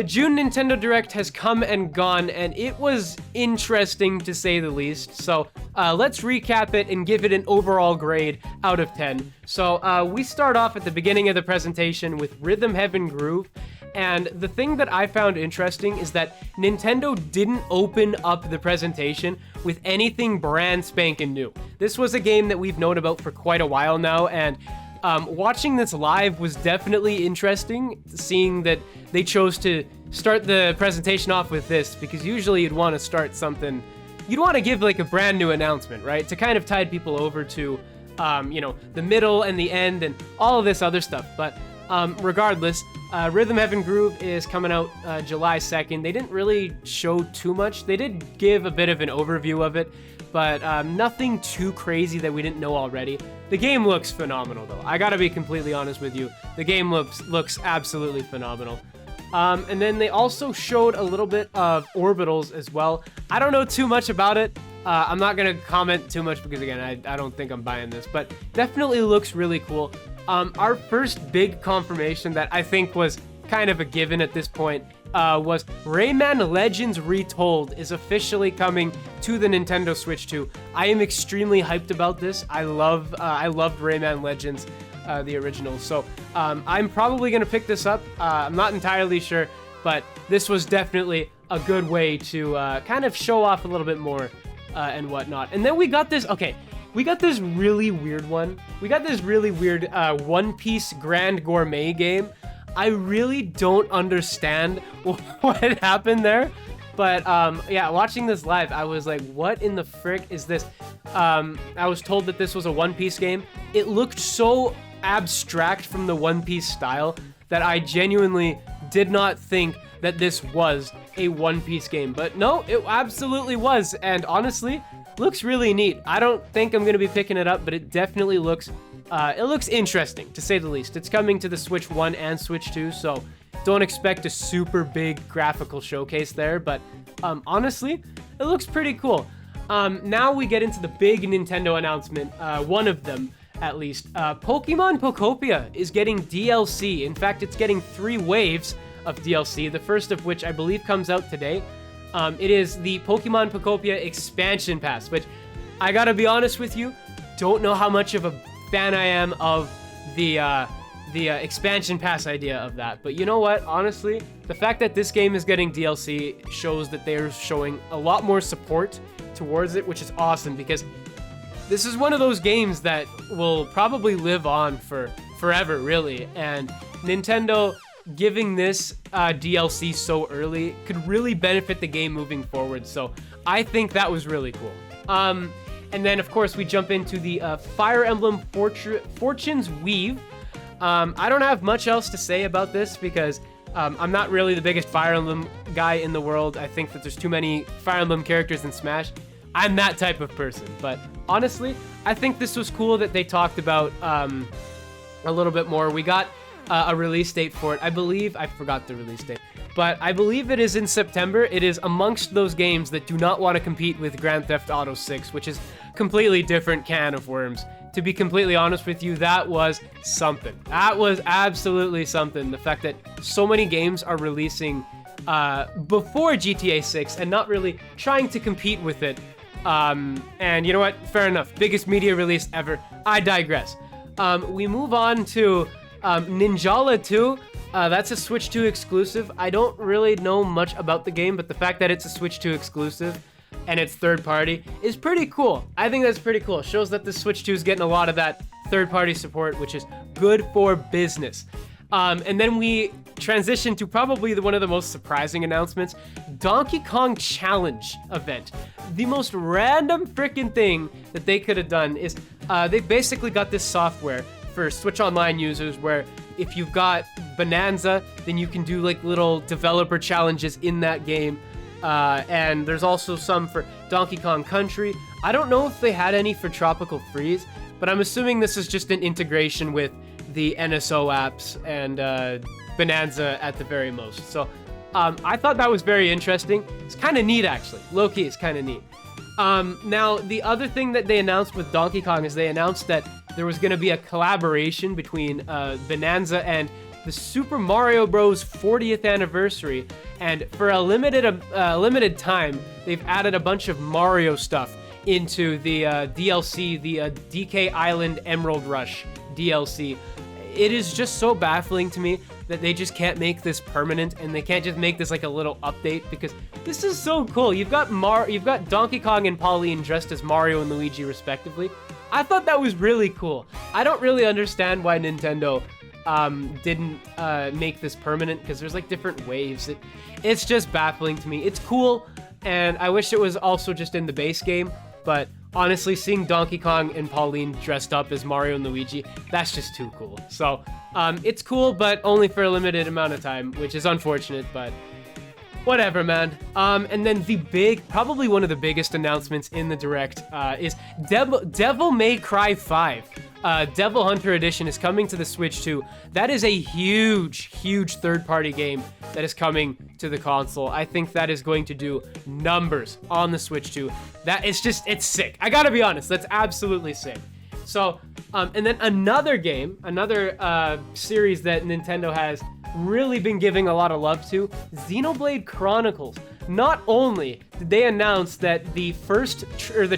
The June Nintendo Direct has come and gone, and it was interesting to say the least. So let's recap it and give it an overall grade out of 10. So we start off at the beginning of the presentation with Rhythm Heaven Groove. And the thing that I found interesting is that Nintendo didn't open up the presentation with anything brand spanking new. This was a game that we've known about for quite a while now, and watching this live was definitely interesting, seeing that they chose to start the presentation off with this, because usually you'd want to start something, you'd want to give like a brand new announcement, right? To kind of tide people over to, you know, the middle and the end and all of this other stuff. But regardless, Rhythm Heaven Groove is coming out July 2nd. They didn't really show too much. They did give a bit of an overview of it, but nothing too crazy that we didn't know already. The game looks phenomenal, though. I gotta be completely honest with you. The game looks absolutely phenomenal. And then they also showed a little bit of orbitals as well. I don't know too much about it. I'm not gonna comment too much because, again, I don't think I'm buying this, but definitely looks really cool. Our first big confirmation that I think was kind of a given at this point was Rayman Legends Retold is officially coming to the Nintendo Switch 2. I am extremely hyped about this. I loved Rayman Legends, the original. So I'm probably going to pick this up. I'm not entirely sure, but this was definitely a good way to kind of show off a little bit more and whatnot. And then we got this, okay, we got this really weird one. We got this really weird One Piece Grand Gourmet game. I really don't understand what happened there, but yeah, watching this live, I was like, what in the frick is this? I was told that this was a One Piece game. It looked so abstract from the One Piece style that I genuinely did not think that this was a One Piece game, but no, it absolutely was, and honestly, looks really neat. I don't think I'm gonna be picking it up, but it definitely looks interesting, to say the least. It's coming to the Switch 1 and Switch 2, so don't expect a super big graphical showcase there, but honestly, it looks pretty cool. Now we get into the big Nintendo announcement, one of them at least. Pokemon Pokopia is getting DLC. In fact, it's getting 3 waves of DLC, the first of which I believe comes out today. It is the Pokemon Pokopia Expansion Pass, which I gotta be honest with you, don't know how much of a fan I am of the expansion pass idea of that. But you know what? Honestly, the fact that this game is getting DLC shows that they're showing a lot more support towards it, which is awesome, because this is one of those games that will probably live on for forever, really. And Nintendo giving this DLC so early could really benefit the game moving forward. So I think that was really cool. And then, of course, we jump into the Fire Emblem Fortune's Weave. I don't have much else to say about this because I'm not really the biggest Fire Emblem guy in the world. I think that there's too many Fire Emblem characters in Smash. I'm that type of person. But honestly, I think this was cool that they talked about a little bit more. We got a release date for it. I believe, I forgot the release date, but I believe it is in September. It is amongst those games that do not want to compete with Grand Theft Auto 6, which is completely different can of worms. To be completely honest with you, that was something. That was absolutely something. The fact that so many games are releasing before GTA 6 and not really trying to compete with it. And you know what? Fair enough. Biggest media release ever. I digress. We move on to Ninjala 2. That's a Switch 2 exclusive. I don't really know much about the game, but the fact that it's a Switch 2 exclusive and it's third party is pretty cool. I think that's pretty cool. It shows that the Switch 2 is getting a lot of that third party support, which is good for business. And then we transition to probably one of the most surprising announcements, Donkey Kong Challenge event. The most random freaking thing that they could have done is they basically got this software for Switch Online users where if you've got Bonanza, then you can do like little developer challenges in that game. And there's also some for Donkey Kong Country. I don't know if they had any for Tropical Freeze, but I'm assuming this is just an integration with the NSO apps and Bonanza at the very most. So I thought that was very interesting. It's kind of neat, actually. Low-key, it's kind of neat. Now, the other thing that they announced with Donkey Kong is they announced that there was going to be a collaboration between Bonanza and the Super Mario Bros. 40th anniversary, and for a limited time, they've added a bunch of Mario stuff into the DLC, the DK Island Emerald Rush DLC. It is just so baffling to me that they just can't make this permanent, and they can't just make this like a little update, because this is so cool. You've got Donkey Kong and Pauline dressed as Mario and Luigi respectively. I thought that was really cool. I don't really understand why Nintendo didn't make this permanent, because there's like different waves. It's just baffling to me. It's cool, and I wish it was also just in the base game, but honestly, seeing Donkey Kong and Pauline dressed up as Mario and Luigi, that's just too cool. So, it's cool, but only for a limited amount of time, which is unfortunate, but whatever, man. And then probably one of the biggest announcements in the Direct, is Devil May Cry 5. Devil Hunter Edition is coming to the Switch too. That is a huge third-party game that is coming to the console. I think that is going to do numbers on the Switch too. It's sick. I gotta be honest, that's absolutely sick. So, and then another series that Nintendo has really been giving a lot of love to, Xenoblade Chronicles. Not only did they announce that the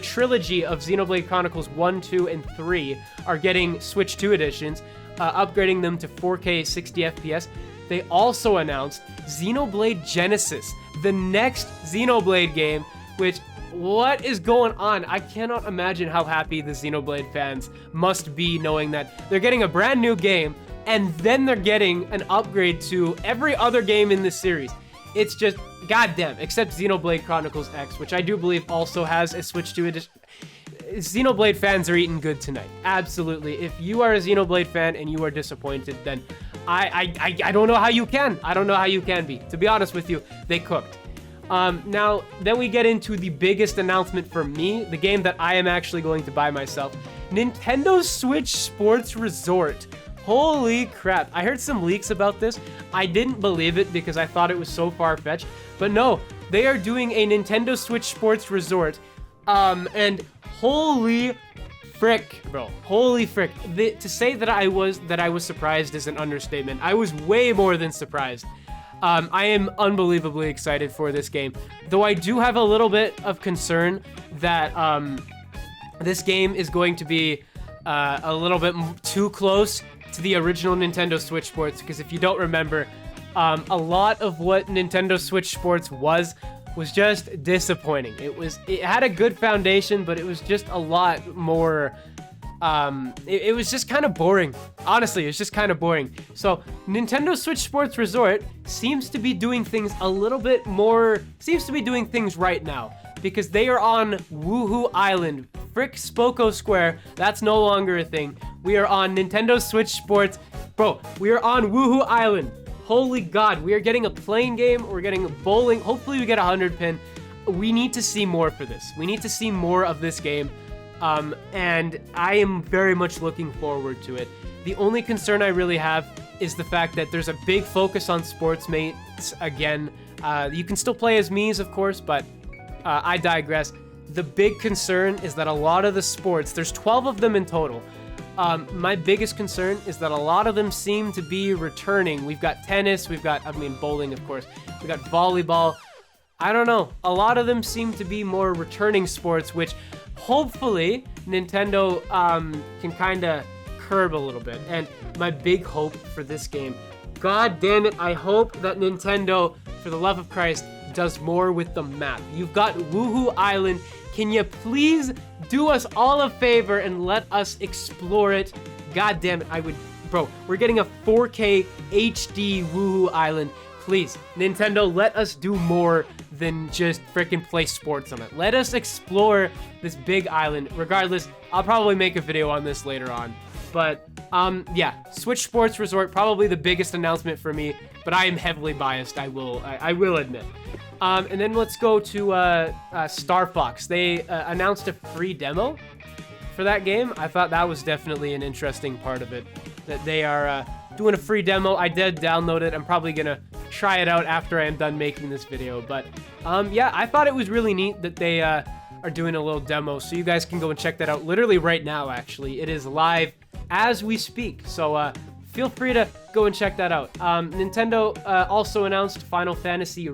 trilogy of Xenoblade Chronicles 1, 2, and 3 are getting Switch 2 editions, upgrading them to 4K 60 FPS, they also announced Xenoblade Genesis, the next Xenoblade game, which, what is going on? I cannot imagine how happy the Xenoblade fans must be knowing that they're getting a brand new game, and then they're getting an upgrade to every other game in this series. It's just, goddamn, except Xenoblade Chronicles X, which I do believe also has a Switch 2 edition. Xenoblade fans are eating good tonight. Absolutely. If you are a Xenoblade fan and you are disappointed, then I don't know how you can. I don't know how you can be. To be honest with you, they cooked. Now, then we get into the biggest announcement for me, the game that I am actually going to buy myself. Nintendo Switch Sports Resort. Holy crap. I heard some leaks about this. I didn't believe it because I thought it was so far-fetched. But no, they are doing a Nintendo Switch Sports Resort. And holy frick, bro. Holy frick. To say that I was surprised is an understatement. I was way more than surprised. I am unbelievably excited for this game. Though I do have a little bit of concern that this game is going to be a little bit too close to the original Nintendo Switch Sports, because if you don't remember, a lot of what Nintendo Switch Sports was just disappointing. It had a good foundation, but it was just a lot more. It was just kind of boring. Honestly, it's just kind of boring. So Nintendo Switch Sports Resort seems to be doing things a little bit more. Seems to be doing things right now, because they are on Woohoo Island. Frick Spoko Square, that's no longer a thing. We are on Nintendo Switch Sports. Bro, we are on Woohoo Island. Holy God, we are getting a playing game. We're getting bowling. Hopefully we get a 100-pin. We need to see more for this. We need to see more of this game. And I am very much looking forward to it. The only concern I really have is the fact that there's a big focus on sports mates again. You can still play as Mii's, of course, but I digress. The big concern is that a lot of the sports, there's 12 of them in total. My biggest concern is that a lot of them seem to be returning. We've got tennis, bowling, of course. We've got volleyball. I don't know. A lot of them seem to be more returning sports, which hopefully Nintendo can kind of curb a little bit. And my big hope for this game, God damn it, I hope that Nintendo, for the love of Christ, does more with the map. You've got Woohoo Island. Can you please do us all a favor and let us explore it? God damn it, bro, we're getting a 4K HD Woohoo Island. Please, Nintendo, let us do more than just freaking play sports on it. Let us explore this big island. Regardless, I'll probably make a video on this later on. But, yeah, Switch Sports Resort, probably the biggest announcement for me, but I am heavily biased, I will admit. And then let's go to Star Fox. They announced a free demo for that game. I thought that was definitely an interesting part of it, that they are doing a free demo. I did download it. I'm probably gonna try it out after I am done making this video. But yeah, I thought it was really neat that they are doing a little demo, so you guys can go and check that out literally right now. Actually, it is live as we speak. So feel free to go and check that out. Nintendo also announced Final Fantasy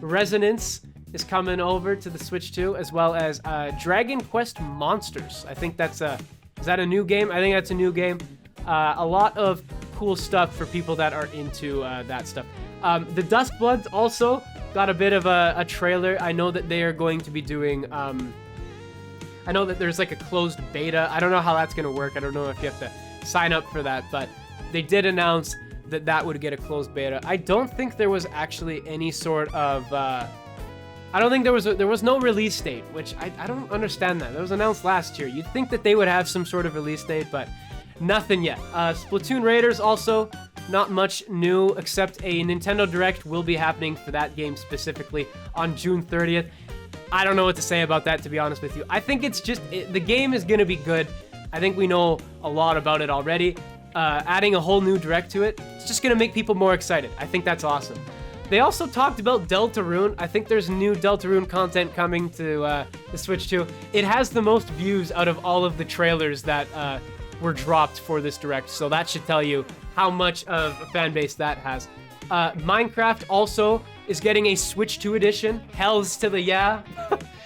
Resonance is coming over to the Switch 2, as well as Dragon Quest Monsters. I think that's is that a new game? I think that's a new game. A lot of cool stuff for people that are into that stuff. The Duskbloods also got a bit of a trailer. I know that they are going to be doing... I know that there's like a closed beta. I don't know how that's going to work. I don't know if you have to sign up for that, but they did announce that that would get a closed beta. I don't think there was actually any sort of... I don't think there was no release date, which I don't understand that. That was announced last year. You'd think that they would have some sort of release date, but nothing yet. Splatoon Raiders also, not much new, except a Nintendo Direct will be happening for that game specifically on June 30th. I don't know what to say about that, to be honest with you. I think it's just, the game is going to be good. I think we know a lot about it already. Adding a whole new Direct to it, it's just going to make people more excited. I think that's awesome. They also talked about Deltarune. I think there's new Deltarune content coming to the Switch 2. It has the most views out of all of the trailers that were dropped for this Direct, so that should tell you how much of a fan base that has. Minecraft also is getting a Switch 2 edition. Hells to the yeah.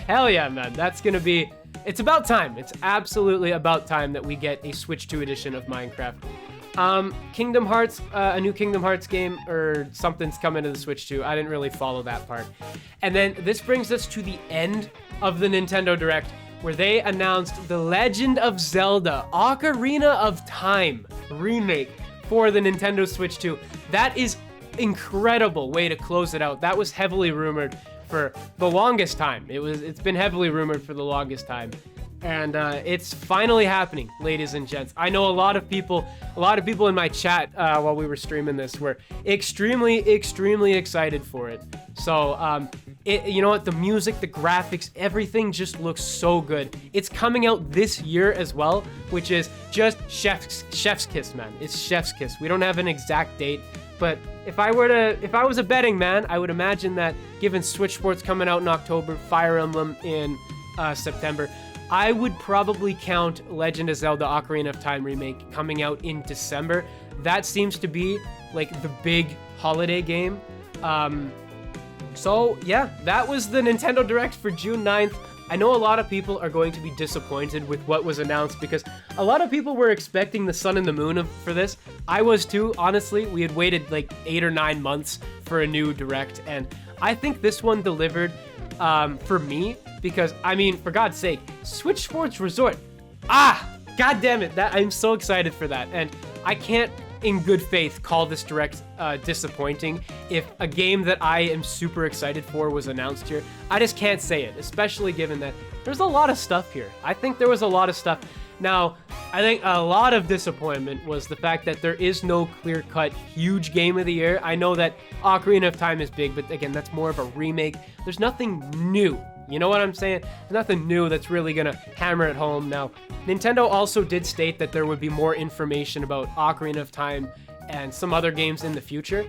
Hell yeah, man. That's gonna be... It's about time. It's absolutely about time that we get a Switch 2 edition of Minecraft. Kingdom Hearts, a new Kingdom Hearts game or something's coming to the Switch 2. I didn't really follow that part. And then this brings us to the end of the Nintendo Direct, where they announced the Legend of Zelda Ocarina of Time remake for the Nintendo Switch 2. That is incredible way to close it out. That was heavily rumored for the longest time. It's been heavily rumored for the longest time. And it's finally happening, ladies and gents. I know a lot of people in my chat while we were streaming this were extremely excited for it. So, you know what? The music, the graphics, everything just looks so good. It's coming out this year as well, which is just chef's kiss, man. It's chef's kiss. We don't have an exact date, but if I was a betting man, I would imagine that given Switch Sports coming out in October, Fire Emblem in September, I would probably count Legend of Zelda Ocarina of Time remake coming out in December. That seems to be like the big holiday game. So yeah, that was the Nintendo Direct for June 9th. I know a lot of people are going to be disappointed with what was announced because a lot of people were expecting the Sun and the Moon for this. I was too, honestly. We had waited like 8 or 9 months for a new Direct, and I think this one delivered for me because, I mean, for God's sake, Switch Sports Resort. God damn it. I'm so excited for that, and I can't in good faith call this Direct disappointing. If a game that I am super excited for was announced here, I just can't say it, especially given that there's a lot of stuff here. I think there was a lot of stuff. Now, I think a lot of disappointment was the fact that there is no clear-cut huge game of the year. I know that Ocarina of Time is big, but again, that's more of a remake. There's nothing new. You know what I'm saying? There's nothing new that's really gonna hammer it home. Now, Nintendo also did state that there would be more information about Ocarina of Time and some other games in the future.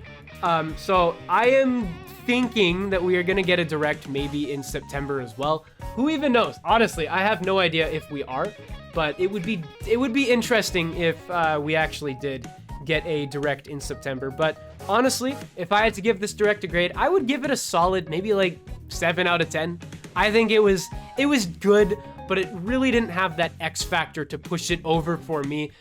So I am thinking that we are gonna get a Direct maybe in September as well. Who even knows? Honestly, I have no idea if we are, but it would be interesting if we actually did get a Direct in September. But honestly, if I had to give this Direct a grade, I would give it a solid maybe like 7 out of 10. I think it was good, but it really didn't have that X factor to push it over for me.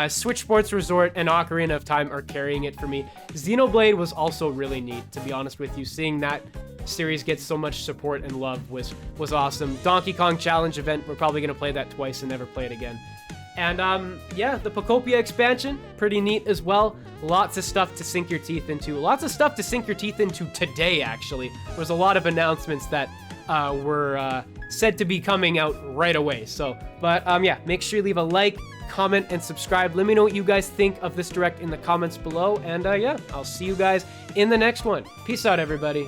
Switch Sports Resort and Ocarina of Time are carrying it for me. Xenoblade was also really neat, to be honest with you. Seeing that series get so much support and love was awesome. Donkey Kong Challenge event, we're probably going to play that twice and never play it again. And yeah, the Pokopia expansion, pretty neat as well. Lots of stuff to sink your teeth into. Lots of stuff to sink your teeth into today, actually. There's a lot of announcements that were said to be coming out right away. So, but yeah, make sure you leave a like, comment, and subscribe. Let me know what you guys think of this Direct in the comments below. And yeah, I'll see you guys in the next one. Peace out, everybody.